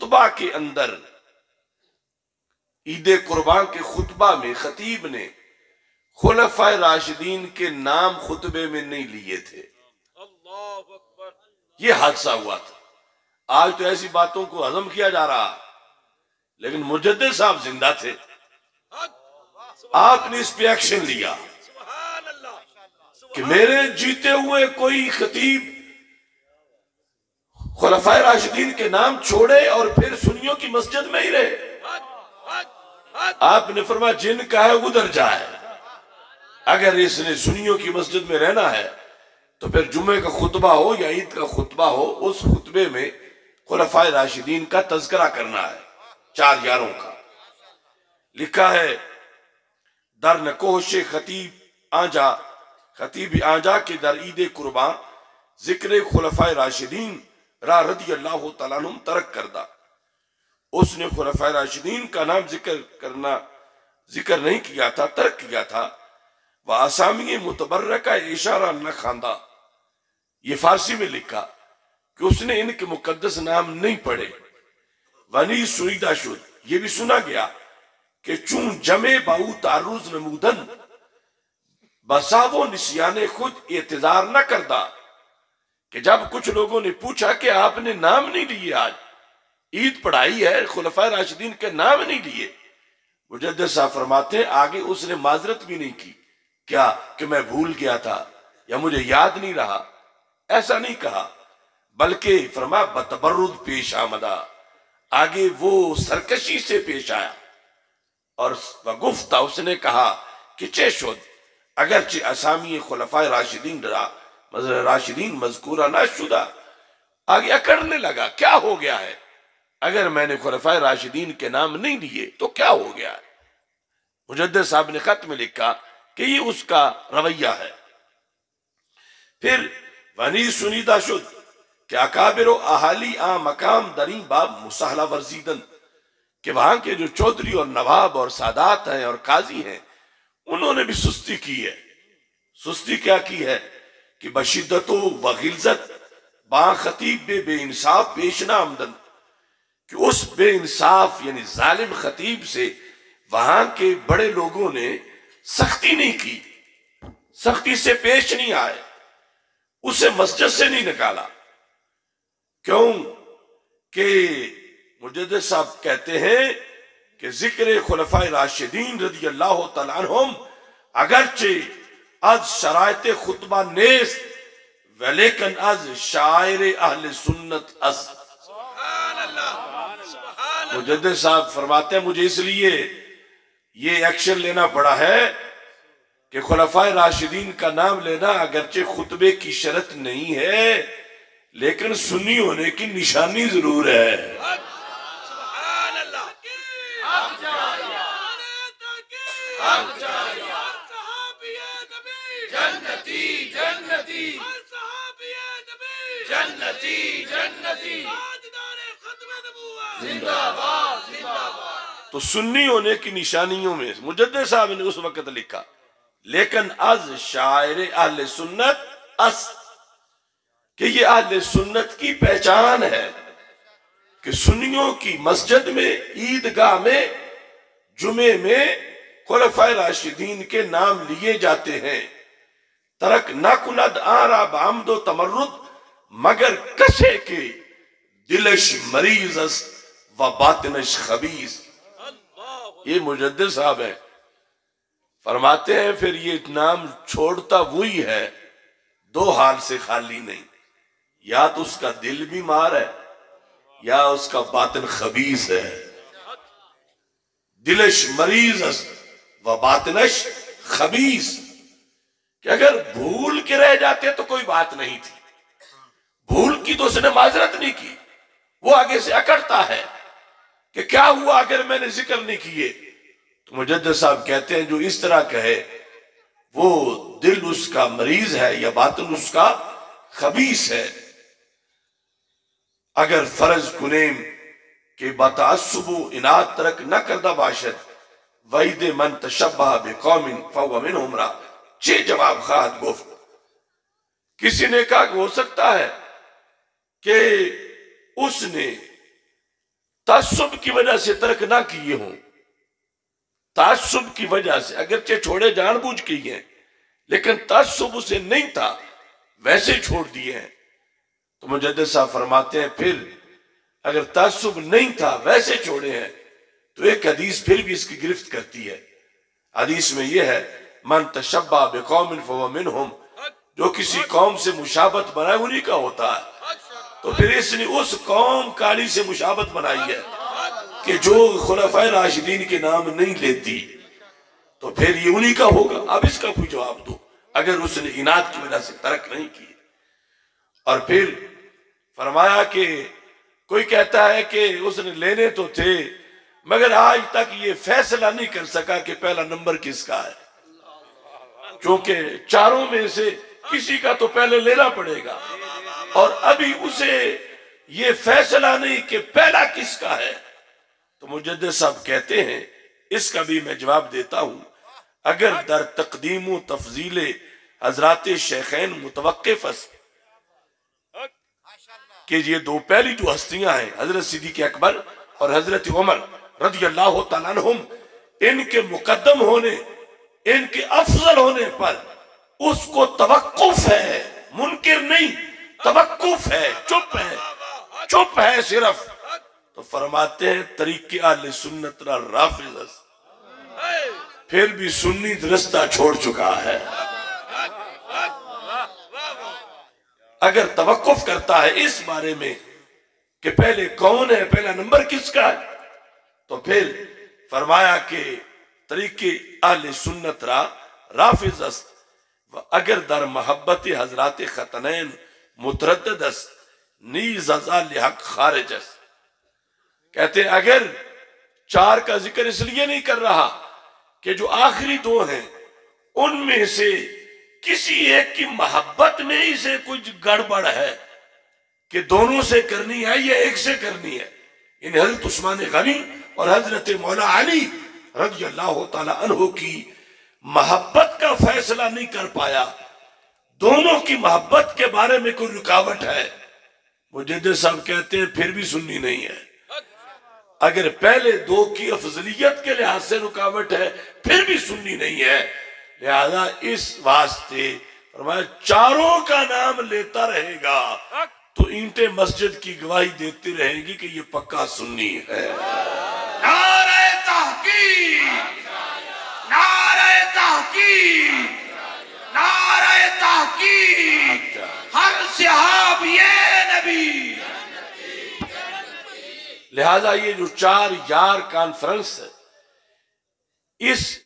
خطبہ کے اندر عید قربان کے خطبہ میں خطیب نے خلفائے راشدین کے نام خطبے میں نہیں لیے تھے. یہ حادثہ ہوا تھا. آج تو ایسی باتوں کو ہضم کیا جا رہا، لیکن مجدد صاحب زندہ تھے. آپ نے اس پہ ایکشن لیا کہ میرے جیتے ہوئے کوئی خطیب خلفائے راشدین کے نام چھوڑے اور پھر سنیوں کی مسجد میں ہی رہے. آپ نے فرمایا جن کا ہے ادھر جائے. اگر اس نے سنیوں کی مسجد میں رہنا ہے تو پھر جمعے کا خطبہ ہو یا عید کا خطبہ ہو، اس خطبے میں خلفائے راشدین کا تذکرہ کرنا ہے، 4 یاروں کا. لکھا ہے در نکوش خطیب آنجا کے در عید قربان ذکر خلفائے راشدین را رضی اللہ تعالیٰ عنہم ترک کردہ. اس نے خلفائے راشدین کا نام ذکر نہیں کیا تھا، ترک کیا تھا. وَآسامی متبرکہ اشارہ نہ خواندہ. یہ فارسی میں لکھا کہ اس نے ان کے مقدس نام نہیں پڑھے. ونی سویدہ شد، یہ بھی سنا گیا کہ چون جمع باؤ تعرض نمودن بساو نسیان خود اعتذار نہ کردہ. کہ جب کچھ لوگوں نے پوچھا کہ آپ نے نام نہیں لیے، آج عید پڑھائی ہے، خلفائے راشدین کے نام نہیں لیے، مجدد صاحب فرماتے ہیں آگے اس نے معذرت بھی نہیں کی کیا کہ میں بھول گیا تھا یا مجھے یاد نہیں رہا. ایسا نہیں کہا، بلکہ فرمایا بتبرد پیش آمدہ. آگے وہ سرکشی سے پیش آیا اور گفتہ اس نے کہا کہ چے شد اگرچہ اسامی خلفائے راشدین مذکورہ نہ شدہ. آگے اکڑنے لگا کیا ہو گیا ہے، اگر میں نے خلفائے راشدین کے نام نہیں لیے تو کیا ہو گیا ہے. مجدد صاحب نے خط میں لکھا کہ یہ اس کا رویہ ہے. پھر ونی سنیدہ شد کہ اکابر و احالی مقام درین باب مساہلہ ورزیدن، کہ وہاں کے جو چودھری اور نواب اور سادات ہیں اور قاضی ہیں انہوں نے بھی سستی کی ہے. سستی کیا کی ہے کہ بشدت و غلظت با خطیب بے انصاف پیش نہ آمدن، کہ اس بے انصاف یعنی ظالم خطیب سے وہاں کے بڑے لوگوں نے سختی نہیں کی، سختی سے پیش نہیں آئے، اسے مسجد سے نہیں نکالا. کیوں کہ مجدد صاحب کہتے ہیں کہ ذکر خلفائے راشدین رضی اللہ تعالیٰ عنہم اگرچہ از شرائط خطبہ نیست ولیکن از شاعر اہل سنت از. مجدد صاحب فرماتے ہیں مجھے اس لیے یہ ایکشن لینا پڑا ہے کہ خلفائے راشدین کا نام لینا اگرچہ خطبے کی شرط نہیں ہے لیکن سنی ہونے کی نشانی ضرور ہے. تو سنی ہونے کی نشانیوں میں مجدد صاحب نے اس وقت لکھا لیکن از شاعر اہل سنت اس، کہ یہ اہل سنت کی پہچان ہے کہ سنیوں کی مسجد میں، عیدگاہ میں، جمعے میں خلفائے راشدین کے نام لیے جاتے ہیں. ترک نہ کند آرا بعمد و تمرد مگر کسے کے دلش مریض است و باطنش خبیث. یہ مجدد صاحب ہے، فرماتے ہیں پھر یہ نام چھوڑتا وہی ہے، 2 حال سے خالی نہیں، یا تو اس کا دل بیمار ہے یا اس کا باطن خبیث ہے. دلش مریض است و باطنش خبیث، کہ اگر بھول کے رہ جاتے تو کوئی بات نہیں تھی، بھول کی تو اس نے معذرت نہیں کی، وہ آگے سے اکڑتا ہے کہ کیا ہوا اگر میں نے ذکر نہیں کیے. تو مجدد صاحب کہتے ہیں جو اس طرح کہے وہ دل اس کا مریض ہے یا باطن اس کا خبیث ہے. اگر فرض کنیم کہ بتعصب و اناد ترک نہ کردہ باشد وعید من تشبہ بقوم فهو منهم را. 6 جواب خواہد گفت. کسی نے کہا کہ ہو سکتا ہے کہ اس نے تعصب کی وجہ سے ترک نہ کیے ہوں، تعصب کی وجہ سے اگرچہ چھوڑے جان بوجھ کے ہی ہیں، لیکن تعصب اسے نہیں تھا ویسے چھوڑ دیے ہیں۔ تو مجدد صاحب فرماتے ہیں پھر اگر تعصب نہیں تھا ویسے چھوڑے ہیں تو ایک حدیث پھر بھی اس کی گرفت کرتی ہے۔ حدیث میں یہ ہے من تشبہ بقوم فہو منہم، جو کسی قوم سے مشابہت بنائے انہی کا ہوتا ہے۔ تو پھر اس نے اس قوم کالی سے مشابہت بنائی ہے کہ جو خلفائے راشدین کے نام نہیں لیتی، تو پھر یہ انہی کا ہوگا۔ اب اس کا کوئی جواب دو اگر اس نے اناد کی وجہ سے ترک نہیں کی۔ اور پھر فرمایا کہ کوئی کہتا ہے کہ اس نے لینے تو تھے مگر آج تک یہ فیصلہ نہیں کر سکا کہ پہلا نمبر کس کا ہے، کیونکہ چاروں میں سے کسی کا تو پہلے لینا پڑے گا، اور ابھی اسے یہ فیصلہ نہیں کہ پہلا کس کا ہے۔ تو مجدد صاحب کہتے ہیں اس کا بھی میں جواب دیتا ہوں، اگر در تقدیم و تفضیل حضرات شیخین متوقف است کہ یہ دو پہلی جو ہستیاں ہیں حضرت صدیق اکبر اور حضرت عمر رضی اللہ تعالیٰ عنہم، ان کے مقدم ہونے، ان کے افضل ہونے پر اس کو توقف ہے، منکر نہیں، توقف ہے، چپ ہے صرف۔ تو فرماتے ہیں طریق اہل سنت را رافض است، پھر بھی سنی رستہ چھوڑ چکا ہے۔ اگر توقف کرتا ہے اس بارے میں کہ پہلے کون ہے، پہلا نمبر کس کا ہے، تو پھر فرمایا کہ طریق اہل سنت را رافض است، اگر در محبت حضرات ختنین متردد است، نیز از اہل حق خارج است۔ کہتے ہیں اگر چار کا ذکر اس لیے نہیں کر رہا کہ جو آخری دو ہیں ان میں سے کسی ایک کی محبت میں ہی سے کچھ گڑبڑ ہے کہ دونوں سے کرنی ہے یا ایک سے کرنی ہے، ان حضرت عثمان غنی اور حضرت مولا علی رضی اللہ تعالی عنہ کی محبت کا فیصلہ نہیں کر پایا، دونوں کی محبت کے بارے میں کوئی رکاوٹ ہے، مجدد صاحب کہتے ہیں پھر بھی سنی نہیں ہے۔ اگر پہلے دو کی افضلیت کے لحاظ سے رکاوٹ ہے پھر بھی سنی نہیں ہے، لہذا اس واسطے فرمایا چاروں کا نام لیتا رہے گا تو اینٹیں مسجد کی گواہی دیتی رہیں گی کہ یہ پکا سنی ہے۔ نعرہ تحقیق، نعرہ تحقیق، نعرہ تحقیق، ہر صحاب یہ نبی۔ لہذا یہ جو چار یار کانفرنس ہے اس